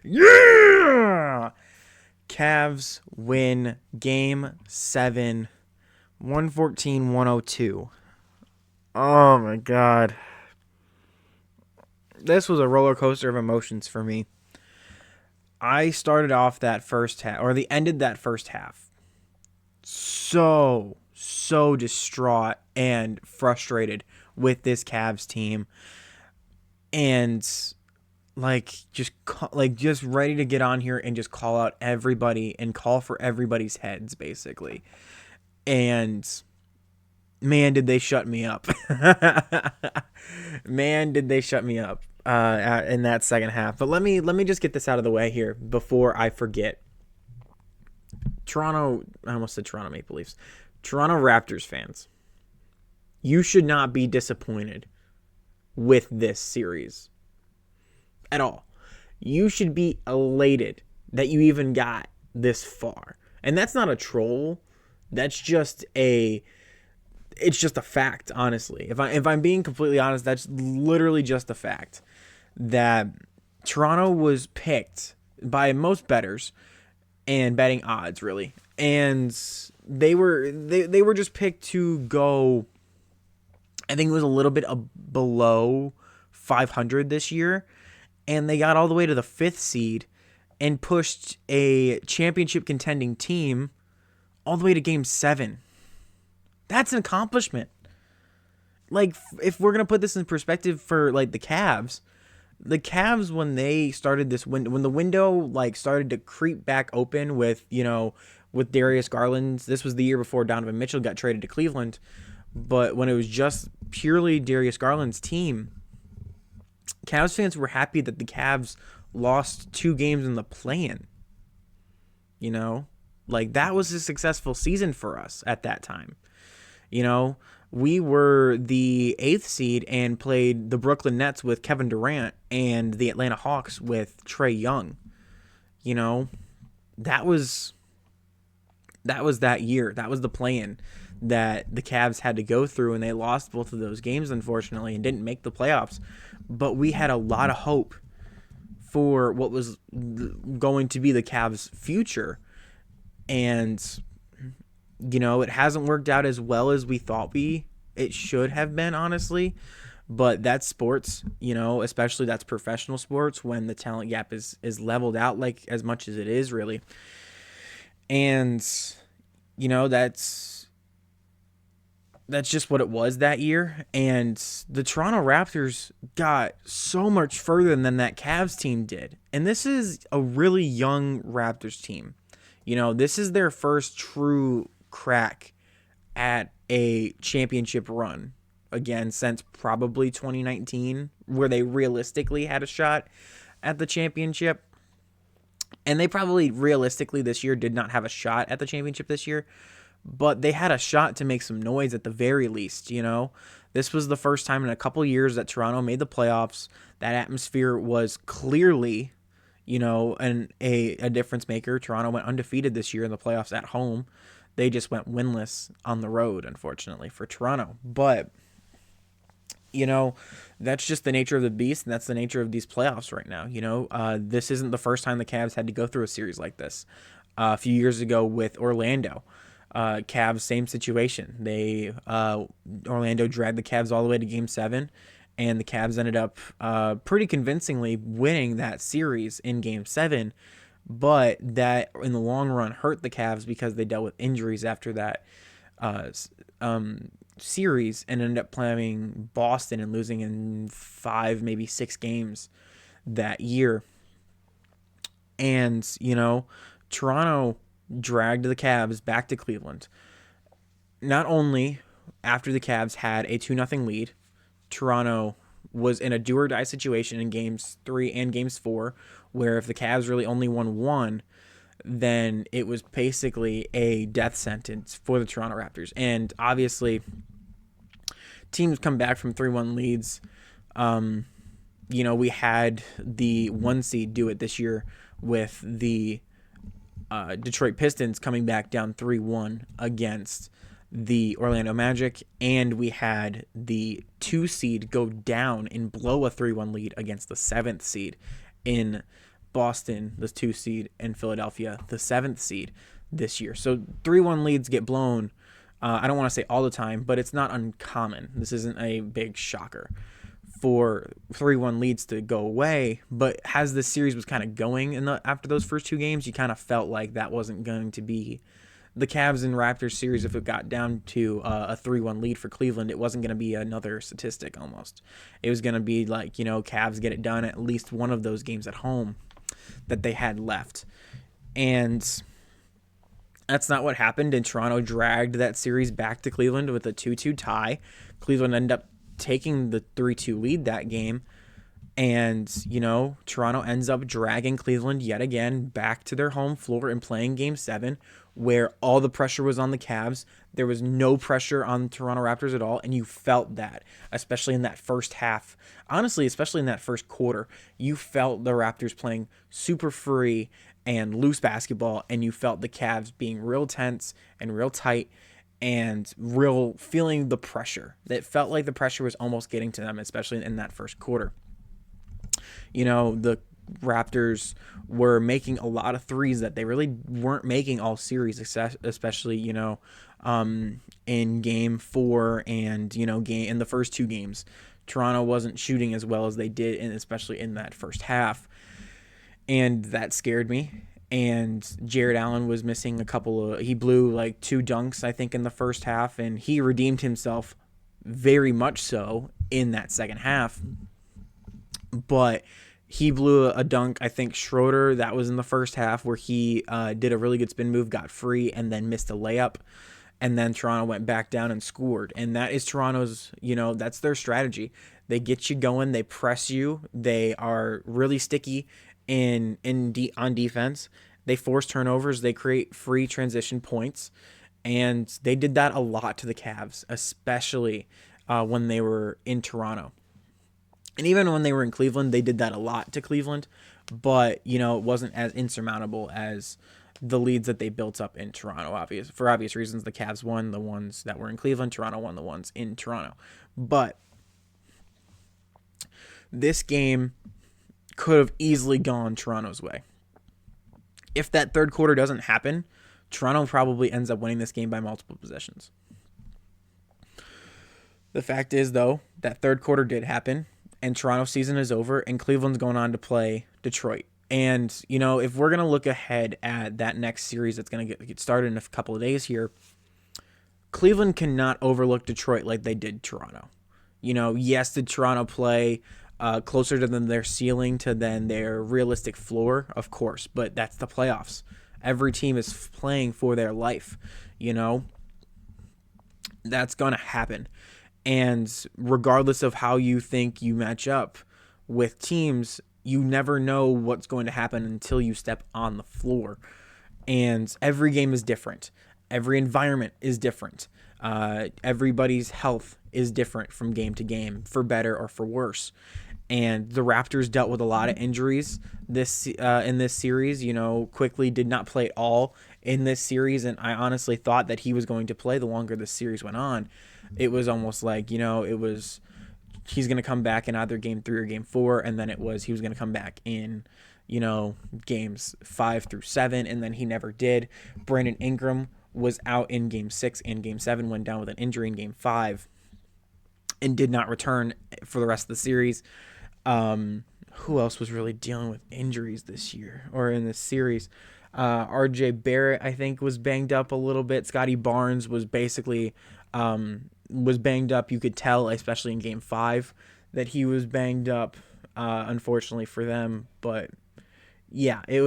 Yeah! Cavs win game 7, 114-102. Oh my god. This was a roller coaster of emotions for me. I started off that first half, or the ended that first half, so distraught and frustrated with this Cavs team, and just ready to get on here and just call out everybody and call for everybody's heads, basically. And man, did they shut me up. Man, did they shut me up in that second half. But let me just get this out of the way here before I forget. I almost said Toronto Maple Leafs. Toronto Raptors fans, you should not be disappointed with this series at all. You should be elated that you even got this far. And that's not a troll. That's just it's just a fact, honestly. If I'm being completely honest, that's literally just a fact that Toronto was picked by most bettors and betting odds, really. And they were just picked to go, I think it was a little bit below 500 this year, and they got all the way to the 5th seed and pushed a championship contending team all the way to game 7. That's an accomplishment. Like, if we're going to put this in perspective for, like, the Cavs, when they started this window, when the window, like, started to creep back open with, with Darius Garland, this was the year before Donovan Mitchell got traded to Cleveland, but when it was just purely Darius Garland's team, Cavs fans were happy that the Cavs lost 2 games in the play-in. Like, that was a successful season for us at that time. We were the 8th seed and played the Brooklyn Nets with Kevin Durant and the Atlanta Hawks with Trae Young. That was that year. That was the play-in that the Cavs had to go through, and they lost both of those games, unfortunately, and didn't make the playoffs. But we had a lot of hope for what was going to be the Cavs' future. And it hasn't worked out as well as we thought it should have been, honestly. But that's sports, especially that's professional sports when the talent gap is leveled out like as much as it is, really. And, that's just what it was that year. And the Toronto Raptors got so much further than that Cavs team did. And this is a really young Raptors team. This is their first true crack at a championship run, again, since probably 2019, where they realistically had a shot at the championship. And they probably realistically this year did not have a shot at the championship this year, but they had a shot to make some noise at the very least. This was the first time in a couple years that Toronto made the playoffs. That atmosphere was clearly, a difference maker. Toronto went undefeated this year in the playoffs at home. They just went winless on the road, unfortunately, for Toronto. But, that's just the nature of the beast, and that's the nature of these playoffs right now. This isn't the first time the Cavs had to go through a series like this. A few years ago with Orlando, Cavs, same situation. Orlando dragged the Cavs all the way to Game 7, and the Cavs ended up pretty convincingly winning that series in Game 7. But that, in the long run, hurt the Cavs because they dealt with injuries after that series and ended up playing Boston and losing in 5, maybe 6 games that year. And, Toronto dragged the Cavs back to Cleveland. Not only after the Cavs had a 2-0 lead, Toronto was in a do-or-die situation in Games 3 and Games 4, where if the Cavs really only won 1, then it was basically a death sentence for the Toronto Raptors. And obviously, teams come back from 3-1 leads. We had the 1 seed do it this year with the Detroit Pistons coming back down 3-1 against the Orlando Magic, and we had the 2 seed go down and blow a 3-1 lead against the 7th seed in Boston, the 2 seed, and Philadelphia, the 7th seed this year. So 3-1 leads get blown. I don't want to say all the time, but it's not uncommon. This isn't a big shocker for 3-1 leads to go away. But as this series was kind of going after those first 2 games, you kind of felt like that wasn't going to be the Cavs and Raptors series. If it got down to a 3-1 lead for Cleveland, it wasn't going to be another statistic almost. It was going to be like, Cavs get it done at least one of those games at home that they had left. And that's not what happened, and Toronto dragged that series back to Cleveland with a 2-2 tie. Cleveland ended up taking the 3-2 lead that game, and, Toronto ends up dragging Cleveland yet again back to their home floor and playing Game 7, where all the pressure was on the Cavs. There was no pressure on the Toronto Raptors at all, and you felt that, especially in that first half. Honestly, especially in that first quarter, you felt the Raptors playing super free and loose basketball, and you felt the Cavs being real tense and real tight and real feeling the pressure. It felt like the pressure was almost getting to them, especially in that first quarter. The Raptors were making a lot of threes that they really weren't making all series, especially, in Game 4 and, in the first 2 games. Toronto wasn't shooting as well as they did, and especially in that first half. And that scared me. And Jared Allen was missing he blew like 2 dunks, I think, in the first half, and he redeemed himself very much so in that second half. But he blew a dunk, I think Schroeder, that was in the first half, where he did a really good spin move, got free, and then missed a layup. And then Toronto went back down and scored. And that is Toronto's, that's their strategy. They get you going, they press you, they are really sticky on defense. They force turnovers, they create free transition points, and they did that a lot to the Cavs, especially when they were in Toronto. And even when they were in Cleveland, they did that a lot to Cleveland, but it wasn't as insurmountable as the leads that they built up in Toronto. For obvious reasons, the Cavs won the ones that were in Cleveland, Toronto won the ones in Toronto. But this game could have easily gone Toronto's way. If that third quarter doesn't happen, Toronto probably ends up winning this game by multiple possessions. The fact is, though, that third quarter did happen, and Toronto's season is over, and Cleveland's going on to play Detroit. And, if we're going to look ahead at that next series that's going to get started in a couple of days here, Cleveland cannot overlook Detroit like they did Toronto. Yes, did Toronto play closer to their ceiling than their realistic floor? Of course, but that's the playoffs. Every team is playing for their life, That's going to happen. And regardless of how you think you match up with teams, you never know what's going to happen until you step on the floor. And every game is different. Every environment is different. Everybody's health is different from game to game, for better or for worse. And the Raptors dealt with a lot of injuries in this series. Quickly did not play at all in this series, and I honestly thought that he was going to play the longer the series went on. It was almost like, he's going to come back in either Game 3 or Game 4, and then he was going to come back in, Games 5 through 7, and then he never did. Brandon Ingram was out in Game 6 and Game 7, went down with an injury in Game 5, and did not return for the rest of the series. Who else was really dealing with injuries this year or in this series? RJ Barrett, I think, was banged up a little bit. Scotty Barnes was basically was banged up. You could tell, especially in Game 5, that he was banged up, unfortunately for them. But, yeah, it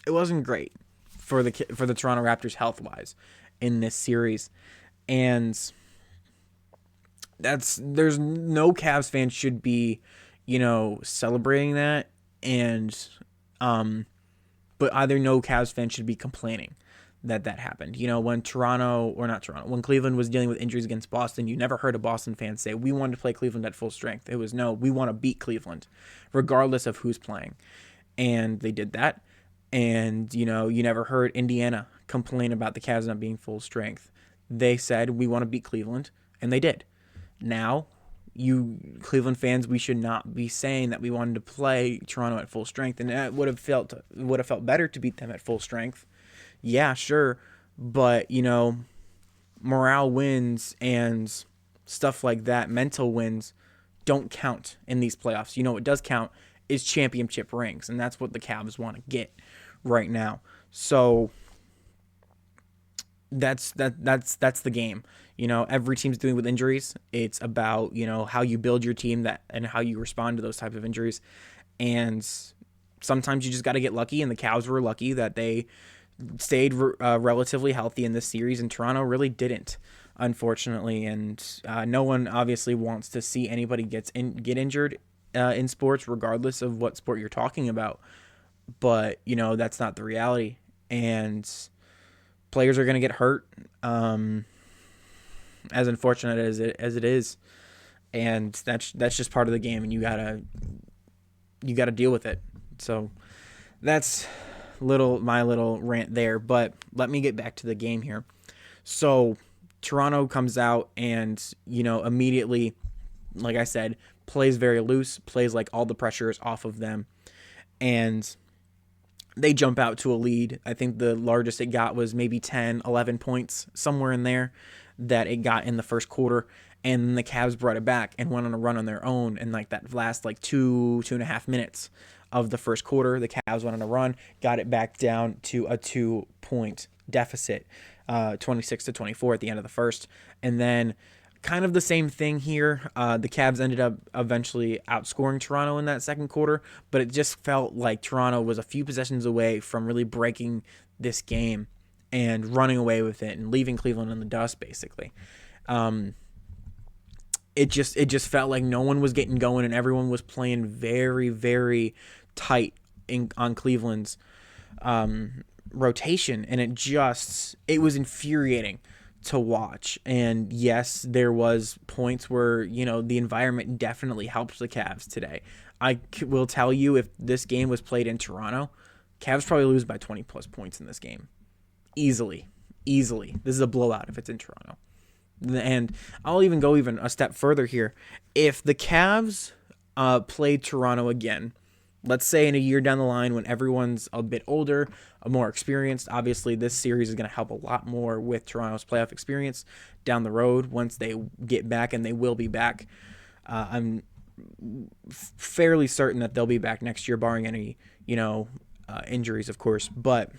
wasn't great for the Toronto Raptors health-wise in this series. And there's no Cavs fan should be, celebrating that, and but either no Cavs fan should be complaining that happened. When when Cleveland was dealing with injuries against Boston, you never heard a Boston fan say, we wanted to play Cleveland at full strength. It was, no, we want to beat Cleveland, regardless of who's playing. And they did that. And, you never heard Indiana complain about the Cavs not being full strength. They said, we want to beat Cleveland, and they did. Now, you Cleveland fans, we should not be saying that we wanted to play Toronto at full strength, and it would have felt better to beat them at full strength. Yeah, sure, but morale wins and stuff like that, mental wins, don't count in these playoffs. What does count is championship rings, and that's what the Cavs want to get right now. So that's the game. Every team's dealing with injuries. It's about how you build your team and how you respond to those type of injuries. And sometimes you just got to get lucky, and the Cavs were lucky that they stayed relatively healthy in this series, and Toronto really didn't, unfortunately. And no one obviously wants to see anybody get injured in sports, regardless of what sport you're talking about. But that's not the reality, and players are going to get hurt, as unfortunate as it is, and that's just part of the game, and you gotta deal with it. So that's my little rant there. But let me get back to the game here. So Toronto comes out and immediately, like I said, plays very loose, plays like all the pressure is off of them, and they jump out to a lead. I think the largest it got was maybe 10, 11 points, somewhere in there, that it got in the first quarter. And then the Cavs brought it back and went on a run on their own. And that last 2.5 minutes of the first quarter, the Cavs went on a run, got it back down to a 2-point deficit, 26-24 at the end of the first. And then kind of the same thing here. The Cavs ended up eventually outscoring Toronto in that second quarter, but it just felt like Toronto was a few possessions away from really breaking this game and running away with it and leaving Cleveland in the dust, basically. It just felt like no one was getting going, and everyone was playing very, very tight on Cleveland's rotation, and it was infuriating to watch. And yes, there was points where the environment definitely helped the Cavs today. I will tell you, if this game was played in Toronto, Cavs probably lose by 20 plus points in this game, easily. This is a blowout if it's in Toronto. And I'll even go a step further here. If the Cavs played Toronto again, let's say in a year down the line when everyone's a bit older, more experienced, obviously this series is going to help a lot more with Toronto's playoff experience down the road once they get back, and they will be back. I'm fairly certain that they'll be back next year, barring any, injuries, of course. But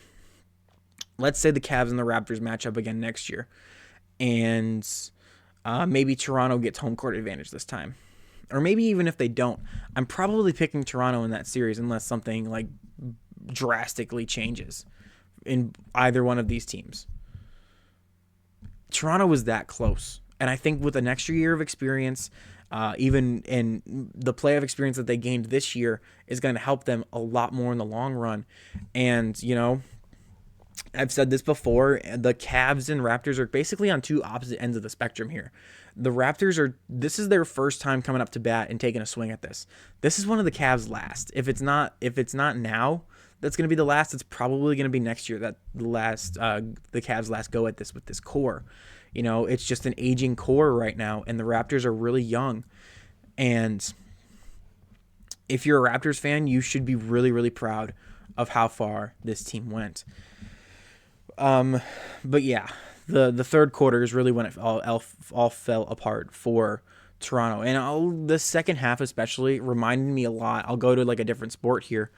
let's say the Cavs and the Raptors match up again next year, and maybe Toronto gets home court advantage this time. Or maybe even if they don't, I'm probably picking Toronto in that series unless something drastically changes in either one of these teams. Toronto was that close. And I think with an extra year of experience, even in the playoff experience that they gained this year, is going to help them a lot more in the long run. And, I've said this before, the Cavs and Raptors are basically on two opposite ends of the spectrum here. The Raptors this is their first time coming up to bat and taking a swing at this. This is one of the Cavs' last. If it's not now, that's going to be the last. It's probably going to be next year that the Cavs' last go at this with this core. It's just an aging core right now, and the Raptors are really young. And if you're a Raptors fan, you should be really, really proud of how far this team went. But yeah, the third quarter is really when it all fell apart for Toronto. And the second half especially reminded me a lot. I'll go to a different sport here,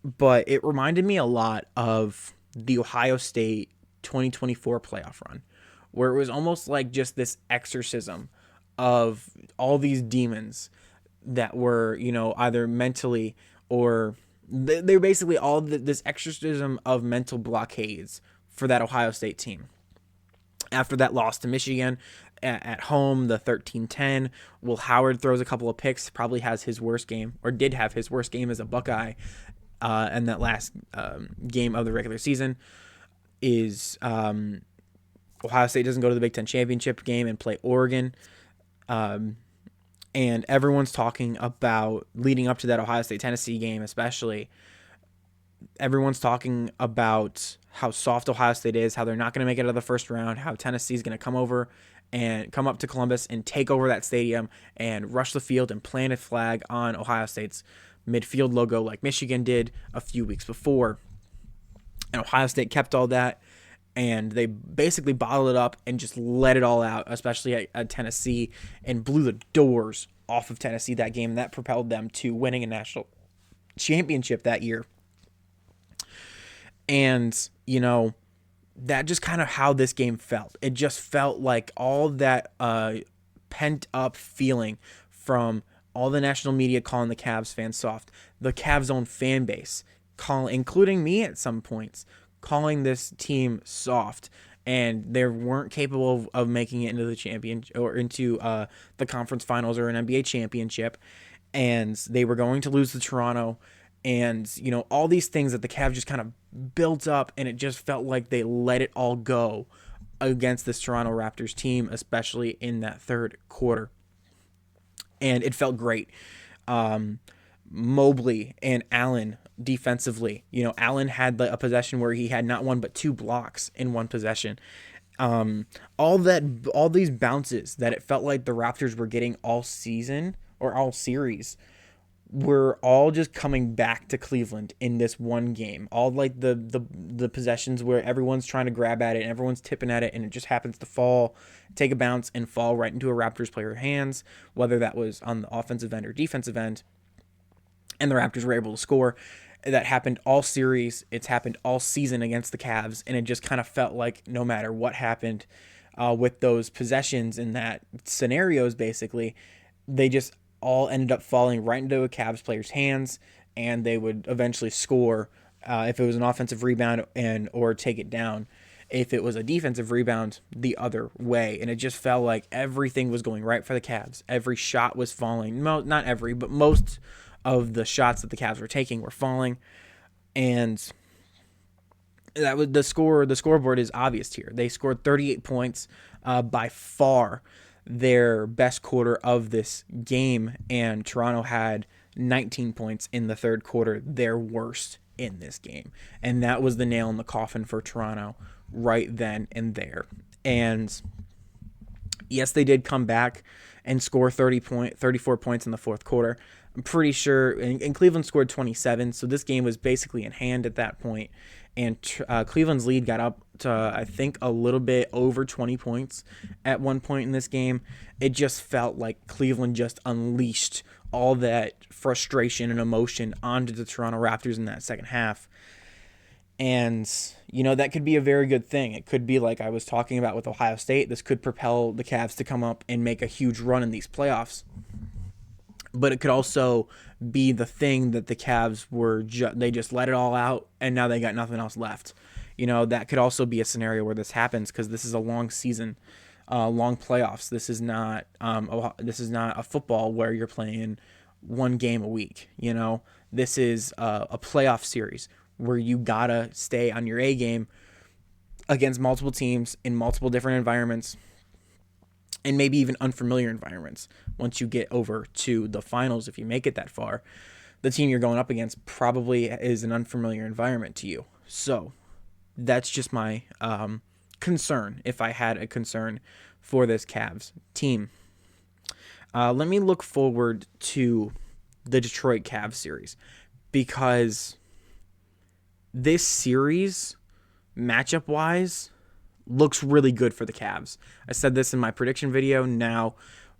but it reminded me a lot of the Ohio State 2024 playoff run, where it was almost like just this exorcism of all these demons that were, either mentally or they're basically all this exorcism of mental blockades for that Ohio State team. After that loss to Michigan at home, the 13-10, Will Howard throws a couple of picks, probably has his worst game, or did have his worst game as a Buckeye in that last game of the regular season. Is Ohio State doesn't go to the Big Ten championship game and play Oregon. And everyone's talking about, leading up to that Ohio State-Tennessee game especially, Everyone's talking about how soft Ohio State is, how they're not going to make it out of the first round, how Tennessee's going to come over and come up to Columbus and take over that stadium and rush the field and plant a flag on Ohio State's midfield logo like Michigan did a few weeks before. And Ohio State kept all that, and they basically bottled it up and just let it all out, especially at Tennessee, and blew the doors off of Tennessee that game. That propelled them to winning a national championship that year. And, that just kind of how this game felt. It just felt like all that pent up feeling from all the national media calling the Cavs fans soft, the Cavs' own fan base, including me at some points, calling this team soft, and they weren't capable of making it into the championship or into the conference finals or an NBA championship, and they were going to lose to Toronto. And, all these things that the Cavs just kind of built up, and it just felt like they let it all go against this Toronto Raptors team, especially in that third quarter. And it felt great. Mobley and Allen defensively. Allen had a possession where he had not one but two blocks in one possession. All these bounces that it felt like the Raptors were getting all season or all series were all just coming back to Cleveland in this one game. All like the possessions where everyone's trying to grab at it and everyone's tipping at it, and it just happens to fall, take a bounce, and fall right into a Raptors player's hands, whether that was on the offensive end or defensive end. And the Raptors were able to score. That happened all series. It's happened all season against the Cavs, and it just kind of felt like no matter what happened with those possessions in that scenarios, basically, they just all ended up falling right into a Cavs player's hands, and they would eventually score if it was an offensive rebound or take it down if it was a defensive rebound the other way. And it just felt like everything was going right for the Cavs. Every shot was falling. Not every, but most of the shots that the Cavs were taking were falling. And that was the score. The scoreboard is obvious here. They scored 38 points, by far their best quarter of this game, and Toronto had 19 points in the third quarter, their worst in this game. And that was the nail in the coffin for Toronto right then and there. And yes, they did come back and score 34 points in the fourth quarter. I'm pretty sure, and Cleveland scored 27, so this game was basically in hand at that point. And Cleveland's lead got up to, I think, a little bit over 20 points at one point in this game. It just felt like Cleveland just unleashed all that frustration and emotion onto the Toronto Raptors in that second half. And, that could be a very good thing. It could be like I was talking about with Ohio State. This could propel the Cavs to come up and make a huge run in these playoffs. But it could also be the thing that the Cavs were they just let it all out, and now they got nothing else left. That could also be a scenario where this happens, because this is a long season, long playoffs. This is not a football where you're playing one game a week. This is a playoff series where you gotta stay on your A game against multiple teams in multiple different environments, and maybe even unfamiliar environments. Once you get over to the finals, if you make it that far, the team you're going up against probably is an unfamiliar environment to you. So that's just my concern, if I had a concern for this Cavs team. Let me look forward to the Detroit Cavs series, because this series, matchup-wise, looks really good for the Cavs. I said this in my prediction video. Now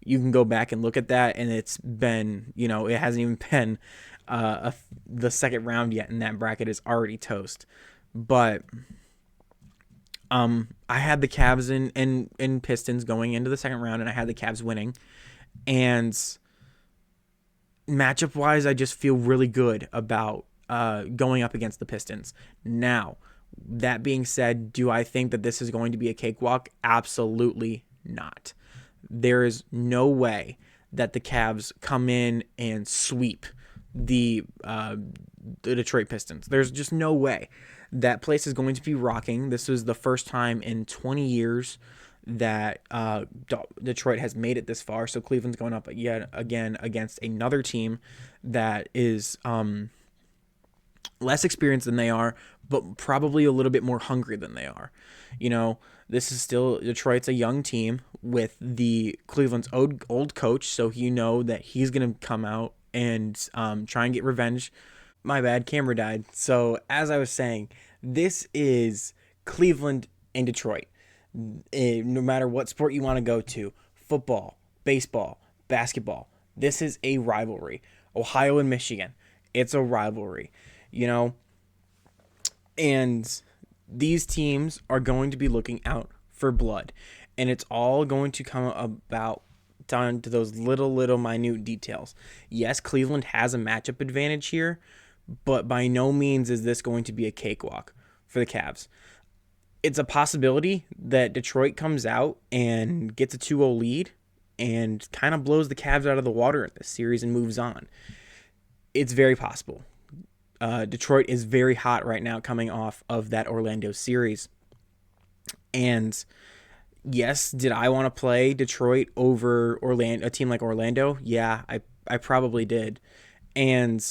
you can go back and look at that, and it's been, it hasn't even been the second round yet, and that bracket is already toast. But I had the Cavs and Pistons going into the second round, and I had the Cavs winning. And matchup-wise, I just feel really good about going up against the Pistons. Now, that being said, do I think that this is going to be a cakewalk? Absolutely not. There is no way that the Cavs come in and sweep the Detroit Pistons. There's just no way. That place is going to be rocking. This is the first time in 20 years that Detroit has made it this far. So Cleveland's going up yet again against another team that is less experienced than they are, but probably a little bit more hungry than they are. You know, this is still Detroit's a young team with the Cleveland's old coach, so you know that he's going to come out and try and get revenge. My bad, camera died. So, as I was saying, this is Cleveland and Detroit. No matter what sport you want to go to, football, baseball, basketball, this is a rivalry. Ohio and Michigan, it's a rivalry, you know, and these teams are going to be looking out for blood, and it's all going to come about down to those little minute details. Yes, Cleveland has a matchup advantage here, but by no means is this going to be a cakewalk for the Cavs. It's a possibility that Detroit comes out and gets a 2-0 lead and kind of blows the Cavs out of the water in this series and moves on. It's very possible. Detroit is very hot right now coming off of that Orlando series. And yes, did I want to play Detroit over a team like Orlando? Yeah, I probably did. And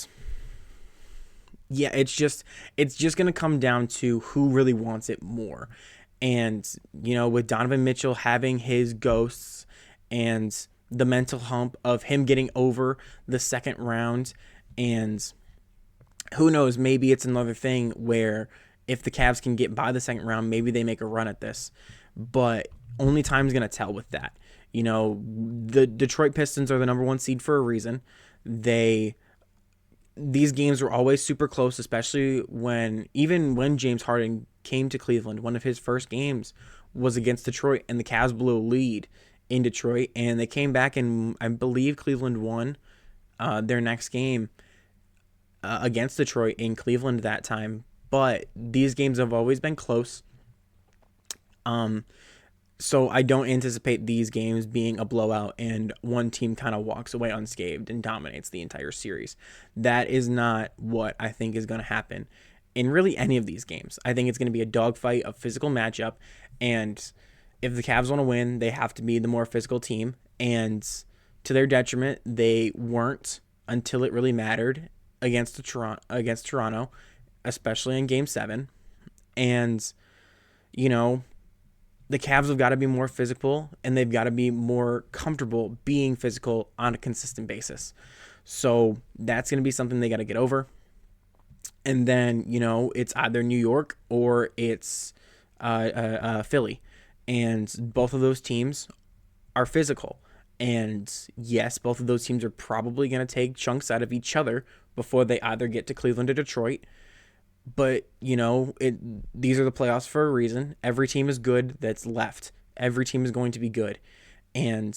yeah, it's just going to come down to who really wants it more. And, you know, with Donovan Mitchell having his ghosts and the mental hump of him getting over the second round, and who knows, maybe it's another thing where if the Cavs can get by the second round, maybe they make a run at this. But only time's going to tell with that. You know, the Detroit Pistons are the number 1 seed for a reason. These games were always super close, especially when James Harden came to Cleveland. One of his first games was against Detroit, and the Cavs blew a lead in Detroit, and they came back, and I believe Cleveland won their next game against Detroit in Cleveland that time. But these games have always been close. So I don't anticipate these games being a blowout and one team kind of walks away unscathed and dominates the entire series. That is not what I think is going to happen in really any of these games. I think it's going to be a dogfight, a physical matchup, and if the Cavs want to win, they have to be the more physical team, and to their detriment, they weren't until it really mattered against Toronto, especially in Game 7. And, you know, the Cavs have got to be more physical, and they've got to be more comfortable being physical on a consistent basis. So that's going to be something they got to get over. And then, you know, it's either New York or it's Philly. And both of those teams are physical. And yes, both of those teams are probably going to take chunks out of each other before they either get to Cleveland or Detroit. But, you know, these are the playoffs for a reason. Every team is good that's left. Every team is going to be good. And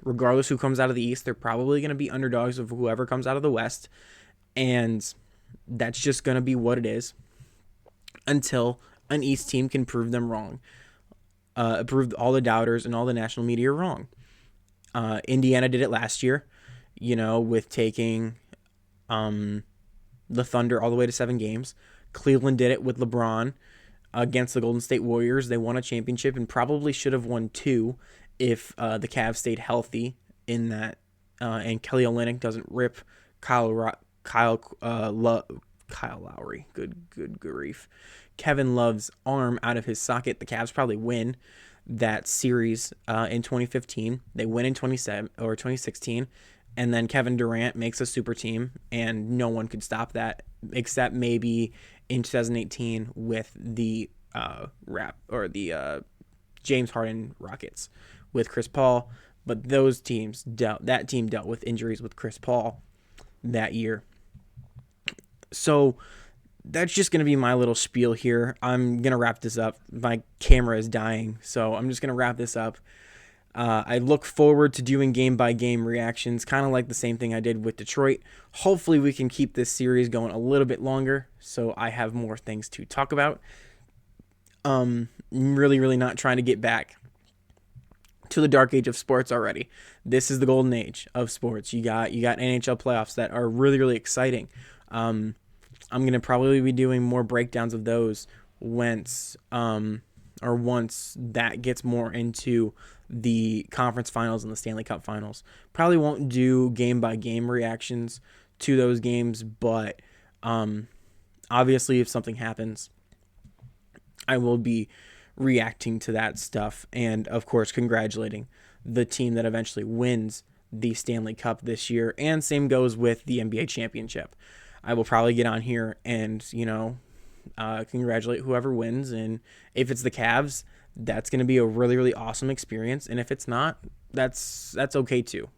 regardless who comes out of the East, they're probably going to be underdogs of whoever comes out of the West. And that's just going to be what it is until an East team can prove them wrong. Prove all the doubters and all the national media wrong. Indiana did it last year, you know, with taking the Thunder all the way to 7 games. Cleveland did it with LeBron against the Golden State Warriors. They won a championship and probably should have won 2 if the Cavs stayed healthy in that. And Kelly Olynyk doesn't rip Kyle Lowry. Good grief. Kevin Love's arm out of his socket. The Cavs probably win that series in 2015. They win in 2016. And then Kevin Durant makes a super team, and no one could stop that except maybe in 2018 with the James Harden Rockets with Chris Paul. But that team dealt with injuries with Chris Paul that year. So that's just going to be my little spiel here. I'm going to wrap this up. My camera is dying, so I'm just going to wrap this up. I look forward to doing game-by-game reactions, kind of like the same thing I did with Detroit. Hopefully we can keep this series going a little bit longer so I have more things to talk about. Really not trying to get back to the dark age of sports already. This is the golden age of sports. You got NHL playoffs that are really exciting. I'm going to probably be doing more breakdowns of those once that gets more into the conference finals and the Stanley Cup finals. Probably won't do game by game reactions to those games, but Obviously, if something happens, I will be reacting to that stuff and, of course, congratulating the team that eventually wins the Stanley Cup this year. And same goes with the NBA championship. I will probably get on here and, congratulate whoever wins. And if it's the Cavs, that's going to be a really, really awesome experience. And if it's not, that's okay too.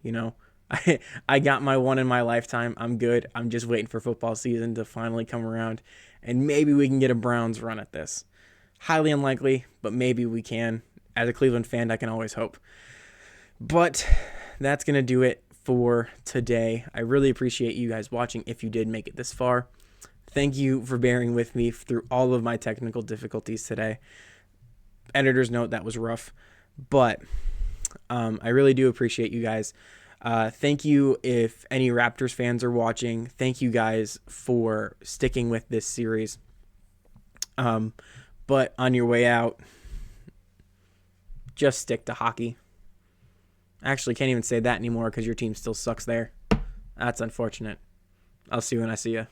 I got my one in my lifetime. I'm good. I'm just waiting for football season to finally come around, and maybe we can get a Browns run at this. Highly unlikely, but maybe we can. As a Cleveland fan, I can always hope. But that's going to do it for today. I really appreciate you guys watching if you did make it this far. Thank you for bearing with me through all of my technical difficulties today. Editor's note, that was rough. But I really do appreciate you guys. Thank you if any Raptors fans are watching. Thank you guys for sticking with this series. But on your way out, just stick to hockey. Actually, can't even say that anymore because your team still sucks there. That's unfortunate. I'll see you when I see you.